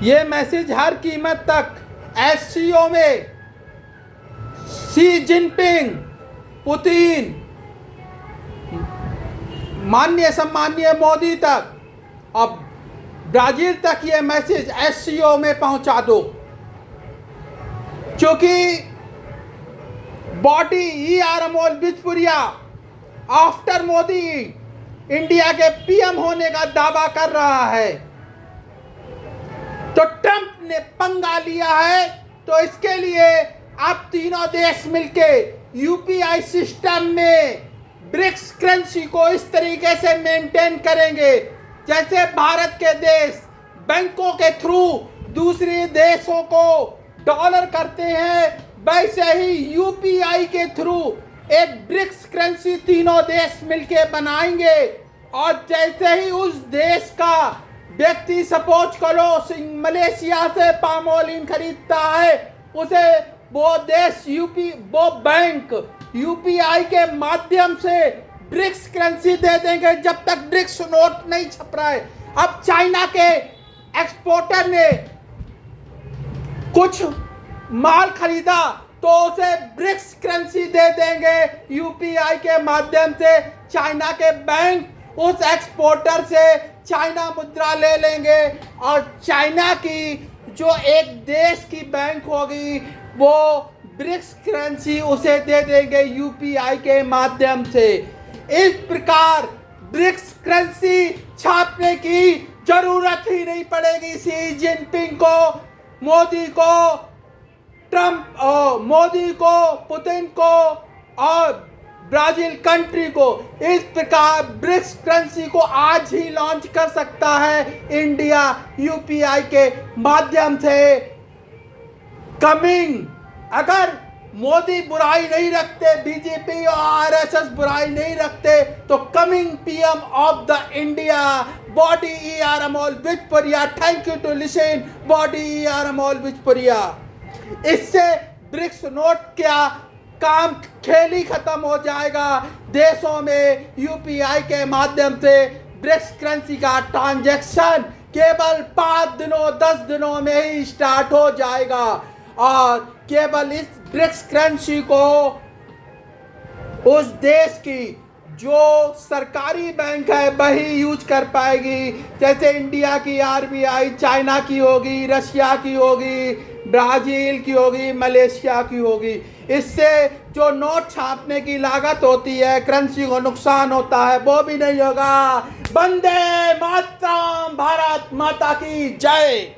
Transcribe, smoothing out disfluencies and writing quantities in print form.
ये मैसेज हर कीमत तक एससीओ में शी जिनपिंग, पुतिन, माननीय सम्माननीय मोदी तक और ब्राजील तक ये मैसेज एससीओ में पहुंचा दो, क्योंकि बॉडी अमोल विजपुरिया आफ्टर मोदी इंडिया के पीएम होने का दावा कर रहा है। तो ट्रंप ने पंगा लिया है, तो इसके लिए अब तीनों देश मिलके यूपीआई सिस्टम में ब्रिक्स करेंसी को इस तरीके से मेंटेन करेंगे जैसे भारत के देश बैंकों के थ्रू दूसरे देशों को डॉलर करते हैं, वैसे ही यूपीआई के थ्रू एक ब्रिक्स करेंसी तीनों देश मिलके बनाएंगे। और जैसे ही उस देश का व्यक्ति सपोज करो मलेशिया से पाम ऑयल खरीदता है, उसे वो देश वो बैंक यूपीआई के माध्यम से ब्रिक्स करेंसी दे देंगे जब तक ब्रिक्स नोट नहीं छप रहा है। अब चाइना के एक्सपोर्टर ने कुछ माल खरीदा तो उसे ब्रिक्स करेंसी दे देंगे यूपीआई के माध्यम से। चाइना के बैंक उस एक्सपोर्टर से चाइना मुद्रा ले लेंगे और चाइना की जो एक देश की बैंक होगी वो ब्रिक्स करेंसी उसे दे देंगे यूपीआई के माध्यम से। इस प्रकार ब्रिक्स करेंसी छापने की जरूरत ही नहीं पड़ेगी शी जिनपिंग को, मोदी को, ट्रंप मोदी को, पुतिन को और ब्राजील कंट्री को। इस प्रकार ब्रिक्स करेंसी को आज ही लॉन्च कर सकता है इंडिया यूपीआई के माध्यम से। कमिंग, अगर मोदी बुराई नहीं रखते, बीजेपी और आरएसएस बुराई नहीं रखते, तो coming PM of the India बॉडी Amol Vijpuria. Thank you to listen बॉडी अमोल विजपुरिया। इससे ब्रिक्स नोट क्या काम खेल ही खत्म हो जाएगा। देशों में यूपीआई के माध्यम से ब्रिक्स करेंसी का ट्रांजैक्शन केवल 5 दिनों 10 दिनों में ही स्टार्ट हो जाएगा और केवल इस ब्रिक्स करेंसी को उस देश की जो सरकारी बैंक है वही यूज कर पाएगी। जैसे इंडिया की आरबीआई, चाइना की होगी, रशिया की होगी, ब्राजील की होगी, मलेशिया की होगी। इससे जो नोट छापने की लागत होती है, करेंसी को नुकसान होता है, वो भी नहीं होगा। वंदे मातरम, भारत माता की जय।